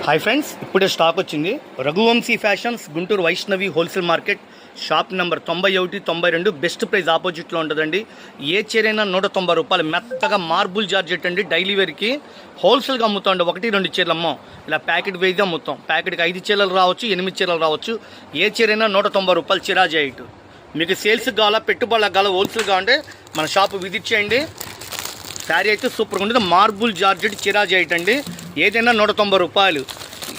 Hi friends, ఇప్పుడే stock వచ్చింది. Raghuvanshi fashions Guntur Vaishnavi wholesale market shop number 9192 best price ఆపోజిట్లో ఉంటుందండి. ఏ చీరైనా 190 రూపాయలు. మెత్తగా మార్బుల్ జార్జెట్ అండి. డైలీ వేర్కి హోల్సేల్గా అమ్ముతాండి. 1-2 చీరలు అమ్మాం. ఇలా ప్యాకెట్ వేయిగా అమ్ముతాం. ప్యాకెట్కి 5 చీరలు రావచ్చు, 8 చీరలు రావచ్చు. ఏ చీరైనా 190 రూపాయలు చిరాజీ ఐటు. మీకు సేల్స్కి కావాలా, పెట్టుబడులకు కావాలా, హోల్సేల్ కావాలంటే మన షాప్ విజిట్ చేయండి. శారీ అయితే సూపర్గా ఉంటుంది. మార్బుల్ జార్జెట్ చిరాజీ ఐట్ అండి. ఏదైనా 190 రూపాయలు.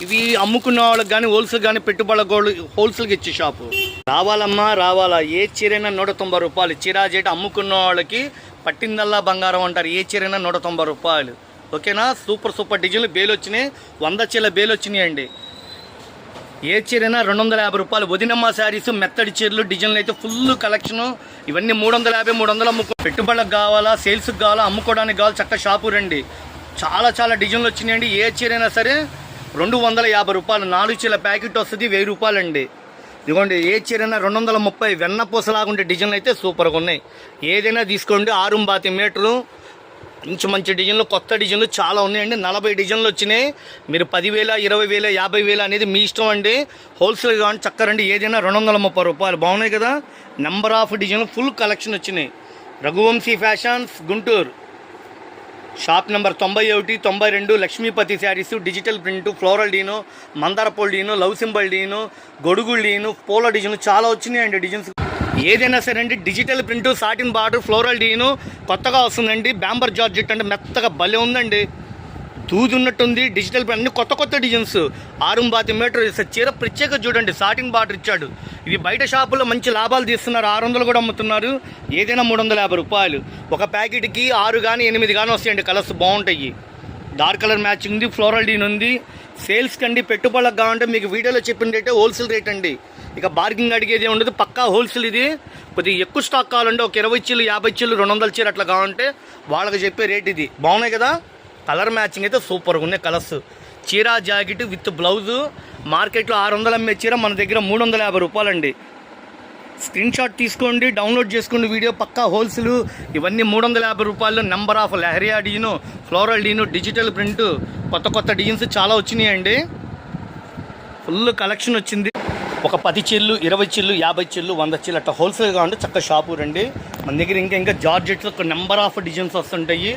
ఇవి అమ్ముకున్న వాళ్ళకి కానీ హోల్సేల్ కానీ పెట్టుబడులకు హోల్సేల్కి ఇచ్చే షాపు. రావాలమ్మా రావాలా. ఏ చీరైనా 190 రూపాయలు. చిరాజీ ఐట్ అమ్ముకున్న వాళ్ళకి పట్టిందల్లా బంగారం అంటారు. ఏ చీరైనా 190 రూపాయలు. ఓకేనా. సూపర్ డిజైన్లు బేలు వచ్చినాయి. 100 చీరల బేలు వచ్చినాయి అండి. ఏ చీరైనా 250 రూపాయలు. వదినమ్మ శారీస్, మెత్తడి చీరలు, డిజైన్లు అయితే ఫుల్ కలెక్షను. ఇవన్నీ 350, 300 అమ్ముకో. పెట్టుబడులకు కావాలా, సేల్స్కి కావాలా, అమ్ముకోవడానికి కావాలా, చక్కగా షాపు రండి. చాలా డిజైన్లు వచ్చినాయండి. ఏ చీరైనా సరే 250 రూపాయలు. 4 చీరల ప్యాకెట్ వస్తుంది, 1000 రూపాయలు అండి. ఇదిగోండి, ఏ చీరైనా 230. వెన్నపూసలాగుంటే డిజైన్లు అయితే సూపర్గా ఉన్నాయి. ఏదైనా తీసుకోండి. 6 మీటర్లు మంచి డిజైన్లు, కొత్త డిజైన్లు చాలా ఉన్నాయండి. 40 డిజైన్లు వచ్చినాయి. మీరు 10,000, 20,000, 50,000 అనేది మీ ఇష్టం అండి. హోల్సేల్ కానీ చక్కరండి. ఏదైనా 230 రూపాయలు. బాగున్నాయి కదా. నెంబర్ ఆఫ్ డిజైన్లు, ఫుల్ కలెక్షన్ వచ్చినాయి. Raghuvamshi fashions Guntur shop number 9192 Lakshmipati saris, digital print, floral డీను, మందారపూల్ డీను, లవ్ సింబల్ డీను, గొడుగులు డీను, పూల డిజైన్లు చాలా వచ్చినాయండి. డిజైన్స్ ఏదైనా సరే అండి. Digital print, satin border, floral డీను కొత్తగా వస్తుందండి. బ్యాంబర్ జార్జెట్ అంటే మెత్తగా భలే ఉందండి. దూది ఉన్నట్టుంది. డిజిటల్ ప్రింట్ అన్ని కొత్త డిజైన్స్. 6 మీటర్ చీర ప్రత్యేక చూడండి. సాటిన్ బార్డర్ ఇచ్చాడు. ఇవి బయట షాపులో మంచి లాభాలు తీస్తున్నారు. 600 కూడా అమ్ముతున్నారు. ఏదైనా 350 రూపాయలు. ఒక ప్యాకెట్కి 6 కానీ 8 కానీ వస్తాయండి. కలర్స్ బాగుంటాయి. డార్క్ కలర్ మ్యాచింగ్ ఉంది. ఫ్లోరల్ డీన్ ఉంది. సేల్స్ కండి, పెట్టుబడులకు కావాలంటే మీకు వీడియోలో చెప్పిన రేటే హోల్సేల్ రేట్ అండి. ఇక బార్గింగ్ అడిగేది ఉండదు. పక్కా హోల్సేల్. ఇది కొద్దిగా ఎక్కువ స్టాక్ కావాలంటే ఒక 20 చీరలు, 50 చీరలు, 200 చీర అట్లా కావాలంటే వాళ్ళకి చెప్పే రేట్ ఇది. బాగున్నాయి కదా. కలర్ మ్యాచింగ్ అయితే సూపర్గా ఉన్నాయి. కలర్స్. చీర జాకెట్ విత్ బ్లౌజు. మార్కెట్లో 600 అమ్మే చీర మన దగ్గర 350 రూపాయలు అండి. స్క్రీన్ షాట్ తీసుకోండి, డౌన్లోడ్ చేసుకోండి. వీడియో పక్కా హోల్సేల్. ఇవన్నీ 350 రూపాయలు. నెంబర్ ఆఫ్ లెహరియా డీను, ఫ్లోరల్ డీను, డిజిటల్ ప్రింట్, కొత్త డిజైన్స్ చాలా వచ్చినాయండి. ఫుల్ కలెక్షన్ వచ్చింది. ఒక 10 చీరలు, 20 చీరలు, 50 చీరలు, 100 చీరలు అట్లా హోల్సేల్గా ఉంటే చక్కగా షాపు రండి. మన దగ్గర ఇంకా జార్జెట్స్ ఒక నెంబర్ ఆఫ్ డిజైన్స్ వస్తుంటాయి.